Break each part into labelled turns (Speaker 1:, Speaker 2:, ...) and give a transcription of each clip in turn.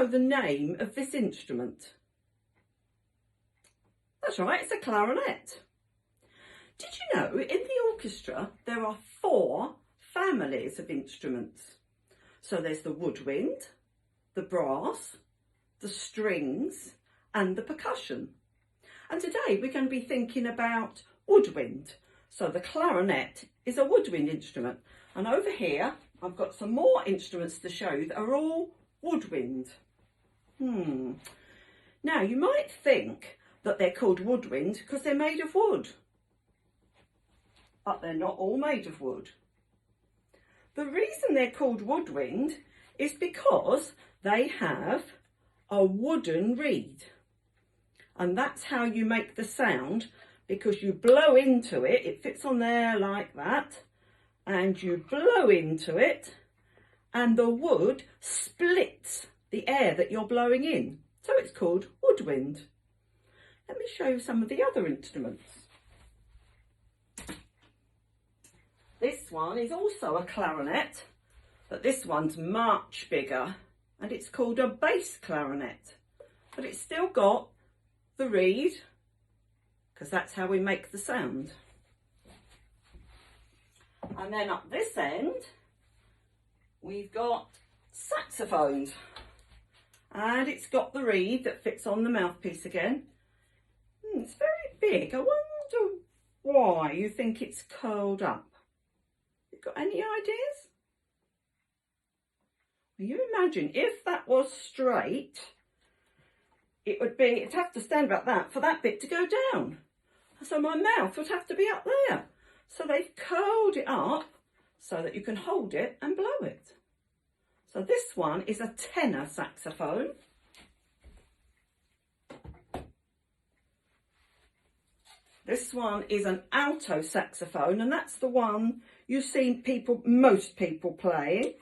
Speaker 1: know the name of this instrument? That's right, it's a clarinet. Did you know in the orchestra there are 4 families of instruments? So there's the woodwind, the brass, the strings and the percussion. And today we're going to be thinking about woodwind. So the clarinet is a woodwind instrument. And over here I've got some more instruments to show you that are all woodwind. Now you might think that they're called woodwind because they're made of wood. But they're not all made of wood. The reason they're called woodwind is because they have a wooden reed. And that's how you make the sound, because you blow into it, it fits on there like that, and you blow into it and the wood splits the air that you're blowing in. So it's called woodwind. Let me show you some of the other instruments. This one is also a clarinet, but this one's much bigger and it's called a bass clarinet. But it's still got the reed, because that's how we make the sound. And then up this end, we've got saxophones. And it's got the reed that fits on the mouthpiece again. It's very big. I wonder why you think it's curled up. You got any ideas? Well, you imagine if that was straight, it'd have to stand about that for that bit to go down. So my mouth would have to be up there. So they've curled it up so that you can hold it and blow it. So this one is a tenor saxophone. This one is an alto saxophone, and that's the one you've seen most people playing.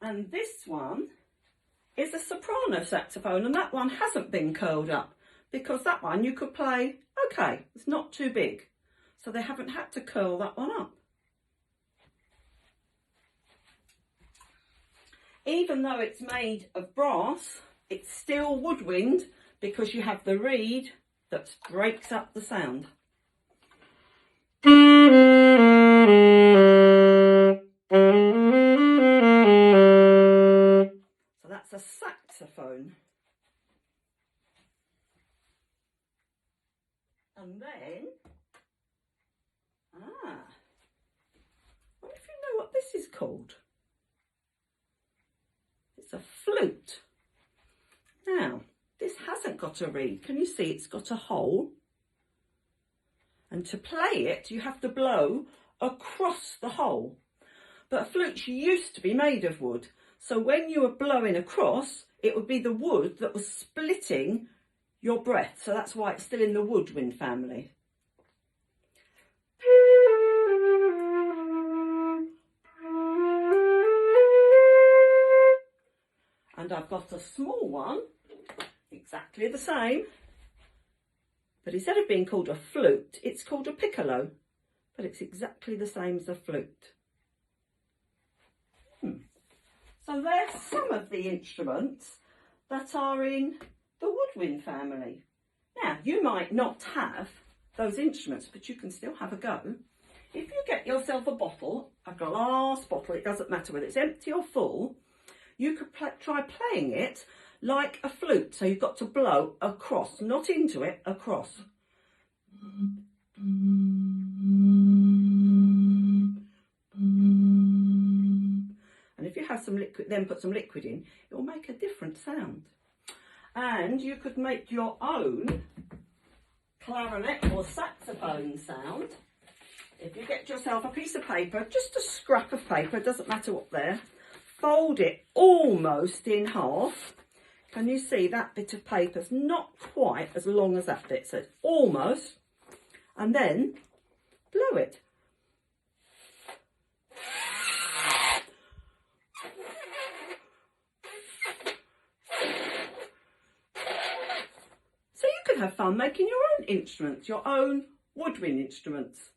Speaker 1: And this one is a soprano saxophone, and that one hasn't been curled up because that one you could play, okay, it's not too big. So they haven't had to curl that one up. Even though it's made of brass, it's still woodwind because you have the reed that breaks up the sound. So that's a saxophone. And then, what if you know what this is called? It's a flute. Now, this hasn't got a reed. Can you see it's got a hole? And to play it, you have to blow across the hole. But flutes used to be made of wood. So when you were blowing across, it would be the wood that was splitting your breath. So that's why it's still in the woodwind family. And I've got a small one, exactly the same, but instead of being called a flute, it's called a piccolo, but it's exactly the same as a flute. So there's some of the instruments that are in the woodwind family. Now, you might not have those instruments, but you can still have a go. If you get yourself a bottle, a glass bottle, it doesn't matter whether it's empty or full, you could try playing it like a flute. So you've got to blow across, not into it, across. And if you have some liquid, then put some liquid in, it will make a different sound. And you could make your own clarinet or saxophone sound. If you get yourself a piece of paper, just a scrap of paper, doesn't matter what there, fold it almost in half. Can you see that bit of paper's not quite as long as that bit, so it's almost, and then blow it. So you could have fun making your own instruments, your own woodwind instruments.